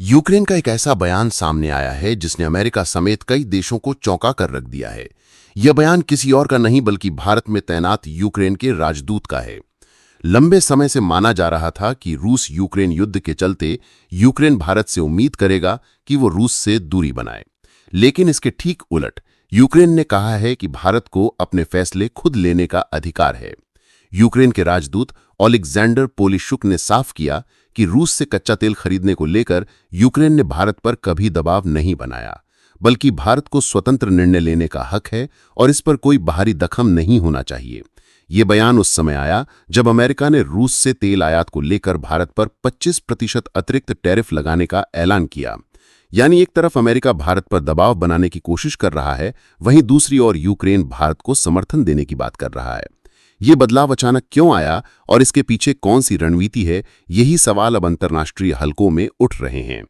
Ukraine का एक ऐसा बयान सामने आया है जिसने अमेरिका समेत कई देशों को चौंका कर रख दिया है। यह बयान किसी और का नहीं बल्कि भारत में तैनात यूक्रेन के राजदूत का है। लंबे समय से माना जा रहा था कि रूस यूक्रेन युद्ध के चलते यूक्रेन भारत से उम्मीद करेगा कि वो रूस से दूरी बनाए, लेकिन इसके ठीक उलट यूक्रेन ने कहा है कि भारत को अपने फैसले खुद लेने का अधिकार है। यूक्रेन के राजदूत ओलेक्जेंडर पोलिशुक ने साफ किया कि रूस से कच्चा तेल खरीदने को लेकर यूक्रेन ने भारत पर कभी दबाव नहीं बनाया, बल्कि भारत को स्वतंत्र निर्णय लेने का हक है और इस पर कोई बाहरी दखल नहीं होना चाहिए। ये बयान उस समय आया जब अमेरिका ने रूस से तेल आयात को लेकर भारत पर 25% अतिरिक्त टैरिफ लगाने का ऐलान किया। यानी एक तरफ अमेरिका भारत पर दबाव बनाने की कोशिश कर रहा है, वहीं दूसरी ओर यूक्रेन भारत को समर्थन देने की बात कर रहा है। ये बदलाव अचानक क्यों आया और इसके पीछे कौन सी रणनीति है, यही सवाल अब अंतर्राष्ट्रीय हलकों में उठ रहे हैं।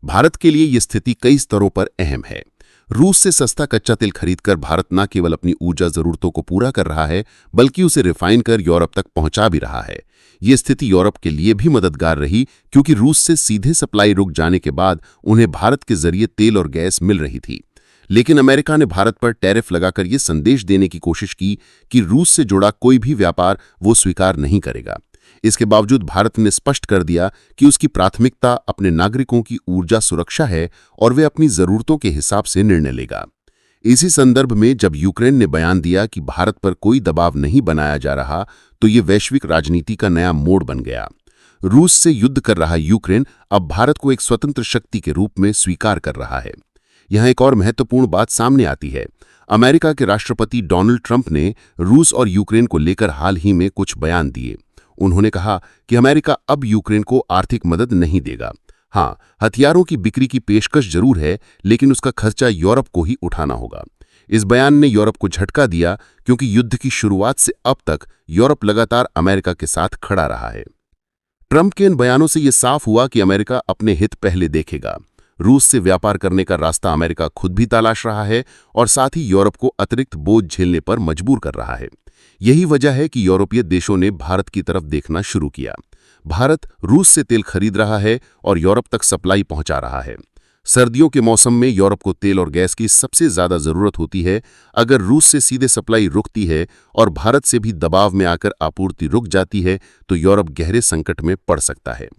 भारत के लिए ये स्थिति कई स्तरों पर अहम है। रूस से सस्ता कच्चा तेल खरीदकर भारत न केवल अपनी ऊर्जा जरूरतों को पूरा कर रहा है, बल्कि उसे रिफाइन कर यूरोप तक पहुंचा भी रहा है। ये स्थिति यूरोप के लिए भी मददगार रही, क्योंकि रूस से सीधे सप्लाई रुक जाने के बाद उन्हें भारत के जरिए तेल और गैस मिल रही थी। लेकिन अमेरिका ने भारत पर टैरिफ लगाकर यह संदेश देने की कोशिश की कि रूस से जुड़ा कोई भी व्यापार वो स्वीकार नहीं करेगा। इसके बावजूद भारत ने स्पष्ट कर दिया कि उसकी प्राथमिकता अपने नागरिकों की ऊर्जा सुरक्षा है और वे अपनी जरूरतों के हिसाब से निर्णय लेगा। इसी संदर्भ में जब यूक्रेन ने बयान दिया कि भारत पर कोई दबाव नहीं बनाया जा रहा, तो ये वैश्विक राजनीति का नया मोड़ बन गया। रूस से युद्ध कर रहा यूक्रेन अब भारत को एक स्वतंत्र शक्ति के रूप में स्वीकार कर रहा है। यहाँ एक और महत्वपूर्ण बात सामने आती है। अमेरिका के राष्ट्रपति डोनाल्ड ट्रंप ने रूस और यूक्रेन को लेकर हाल ही में कुछ बयान दिए। उन्होंने कहा कि अमेरिका अब यूक्रेन को आर्थिक मदद नहीं देगा। हाँ, हथियारों की बिक्री की पेशकश जरूर है, लेकिन उसका खर्चा यूरोप को ही उठाना होगा। इस बयान ने यूरोप को झटका दिया, क्योंकि युद्ध की शुरुआत से अब तक यूरोप लगातार अमेरिका के साथ खड़ा रहा है। ट्रंप के इन बयानों से यह साफ हुआ कि अमेरिका अपने हित पहले देखेगा। रूस से व्यापार करने का रास्ता अमेरिका खुद भी तलाश रहा है और साथ ही यूरोप को अतिरिक्त बोझ झेलने पर मजबूर कर रहा है। यही वजह है कि यूरोपीय देशों ने भारत की तरफ देखना शुरू किया। भारत रूस से तेल खरीद रहा है और यूरोप तक सप्लाई पहुंचा रहा है। सर्दियों के मौसम में यूरोप को तेल और गैस की सबसे ज्यादा जरूरत होती है। अगर रूस से सीधे सप्लाई रुकती है और भारत से भी दबाव में आकर आपूर्ति रुक जाती है, तो यूरोप गहरे संकट में पड़ सकता है।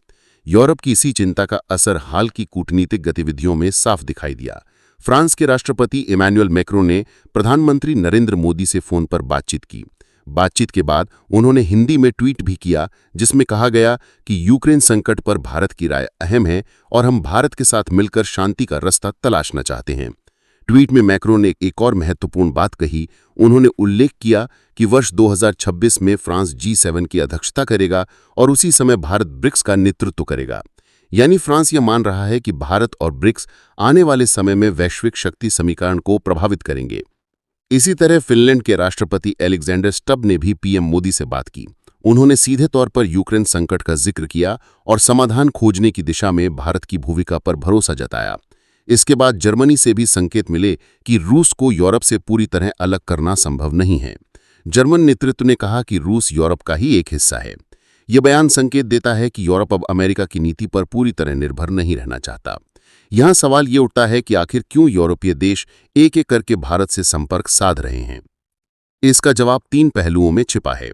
यूरोप की इसी चिंता का असर हाल की कूटनीतिक गतिविधियों में साफ दिखाई दिया। फ्रांस के राष्ट्रपति इमैनुअल मैक्रों ने प्रधानमंत्री नरेंद्र मोदी से फोन पर बातचीत की। बातचीत के बाद उन्होंने हिंदी में ट्वीट भी किया, जिसमें कहा गया कि यूक्रेन संकट पर भारत की राय अहम है और हम भारत के साथ मिलकर शांति का रास्ता तलाशना चाहते हैं। ट्वीट में मैक्रों ने एक और महत्वपूर्ण बात कही। उन्होंने उल्लेख किया कि वर्ष 2026 में फ्रांस G7 की अध्यक्षता करेगा और उसी समय भारत ब्रिक्स का नेतृत्व करेगा। यानी फ्रांस यह मान रहा है कि भारत और ब्रिक्स आने वाले समय में वैश्विक शक्ति समीकरण को प्रभावित करेंगे। इसी तरह फिनलैंड के राष्ट्रपति एलेक्जेंडर स्टब ने भी पीएम मोदी से बात की। उन्होंने सीधे तौर पर यूक्रेन संकट का जिक्र किया और समाधान खोजने की दिशा में भारत की भूमिका पर भरोसा जताया। इसके बाद जर्मनी से भी संकेत मिले कि रूस को यूरोप से पूरी तरह अलग करना संभव नहीं है। जर्मन नेतृत्व ने कहा कि रूस यूरोप का ही एक हिस्सा है। यह बयान संकेत देता है कि यूरोप अब अमेरिका की नीति पर पूरी तरह निर्भर नहीं रहना चाहता। यहाँ सवाल ये उठता है कि आखिर क्यों यूरोपीय देश एक एक करके भारत से संपर्क साध रहे हैं। इसका जवाब 3 पहलुओं में छिपा है।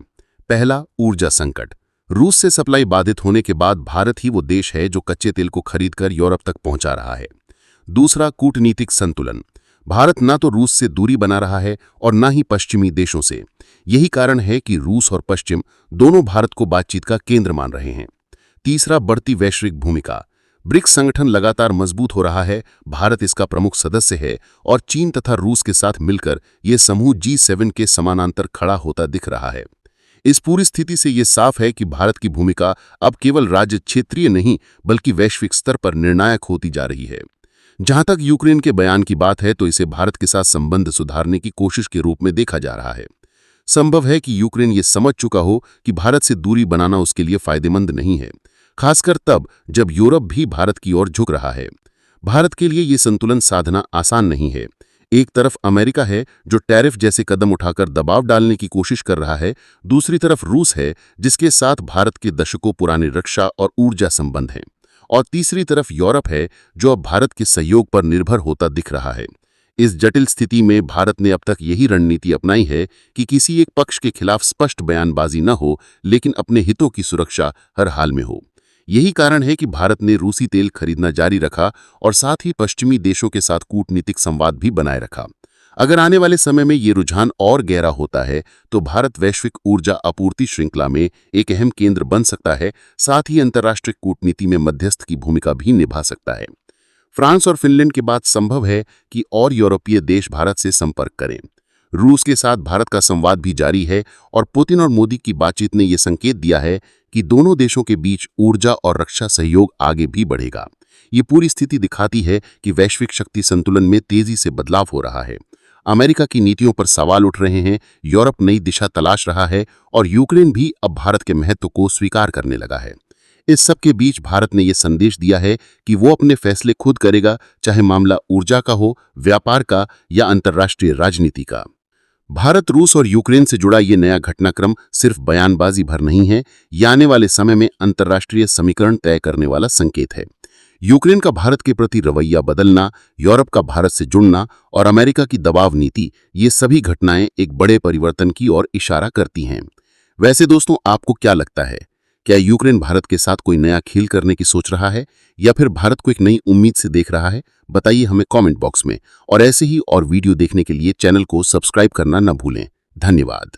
पहला, ऊर्जा संकट। रूस से सप्लाई बाधित होने के बाद भारत ही वो देश है जो कच्चे तेल को खरीदकर यूरोप तक पहुंचा रहा है। दूसरा, कूटनीतिक संतुलन। भारत ना तो रूस से दूरी बना रहा है और ना ही पश्चिमी देशों से। यही कारण है कि रूस और पश्चिम दोनों भारत को बातचीत का केंद्र मान रहे हैं। तीसरा, बढ़ती वैश्विक भूमिका। ब्रिक्स संगठन लगातार मजबूत हो रहा है, भारत इसका प्रमुख सदस्य है और चीन तथा रूस के साथ मिलकर यह समूह G7 के समानांतर खड़ा होता दिख रहा है। इस पूरी स्थिति से यह साफ है कि भारत की भूमिका अब केवल राज्य क्षेत्रीय नहीं, बल्कि वैश्विक स्तर पर निर्णायक होती जा रही है। जहां तक यूक्रेन के बयान की बात है, तो इसे भारत के साथ संबंध सुधारने की कोशिश के रूप में देखा जा रहा है। संभव है कि यूक्रेन ये समझ चुका हो कि भारत से दूरी बनाना उसके लिए फायदेमंद नहीं है, खासकर तब जब यूरोप भी भारत की ओर झुक रहा है। भारत के लिए ये संतुलन साधना आसान नहीं है। एक तरफ अमेरिका है जो टैरिफ जैसे कदम उठाकर दबाव डालने की कोशिश कर रहा है, दूसरी तरफ रूस है जिसके साथ भारत के दशकों पुराने रक्षा और ऊर्जा संबंध हैं। और तीसरी तरफ यूरोप है, जो अब भारत के सहयोग पर निर्भर होता दिख रहा है। इस जटिल स्थिति में भारत ने अब तक यही रणनीति अपनाई है कि किसी एक पक्ष के खिलाफ स्पष्ट बयानबाजी न हो, लेकिन अपने हितों की सुरक्षा हर हाल में हो। यही कारण है कि भारत ने रूसी तेल खरीदना जारी रखा और साथ ही पश्चिमी देशों के साथ कूटनीतिक संवाद भी बनाए रखा। अगर आने वाले समय में ये रुझान और गहरा होता है तो भारत वैश्विक ऊर्जा आपूर्ति श्रृंखला में एक अहम केंद्र बन सकता है, साथ ही अंतर्राष्ट्रीय कूटनीति में मध्यस्थ की भूमिका भी निभा सकता है। फ्रांस और फिनलैंड के बाद संभव है कि और यूरोपीय देश भारत से संपर्क करें। रूस के साथ भारत का संवाद भी जारी है और पुतिन और मोदी की बातचीत ने यह संकेत दिया है कि दोनों देशों के बीच ऊर्जा और रक्षा सहयोग आगे भी बढ़ेगा। ये पूरी स्थिति दिखाती है कि वैश्विक शक्ति संतुलन में तेजी से बदलाव हो रहा है। अमेरिका की नीतियों पर सवाल उठ रहे हैं, यूरोप नई दिशा तलाश रहा है और यूक्रेन भी अब भारत के महत्व को स्वीकार करने लगा है। इस सब के बीच भारत ने यह संदेश दिया है कि वो अपने फैसले खुद करेगा, चाहे मामला ऊर्जा का हो, व्यापार का या अंतर्राष्ट्रीय राजनीति का। भारत, रूस और यूक्रेन से जुड़ा ये नया घटनाक्रम सिर्फ बयानबाजी भर नहीं है, ये आने वाले समय में अंतर्राष्ट्रीय समीकरण तय करने वाला संकेत है। यूक्रेन का भारत के प्रति रवैया बदलना, यूरोप का भारत से जुड़ना और अमेरिका की दबाव नीति, ये सभी घटनाएं एक बड़े परिवर्तन की ओर इशारा करती हैं। वैसे दोस्तों, आपको क्या लगता है? क्या यूक्रेन भारत के साथ कोई नया खेल करने की सोच रहा है या फिर भारत को एक नई उम्मीद से देख रहा है? बताइए हमें कमेंट बॉक्स में। और ऐसे ही और वीडियो देखने के लिए चैनल को सब्सक्राइब करना न भूलें। धन्यवाद।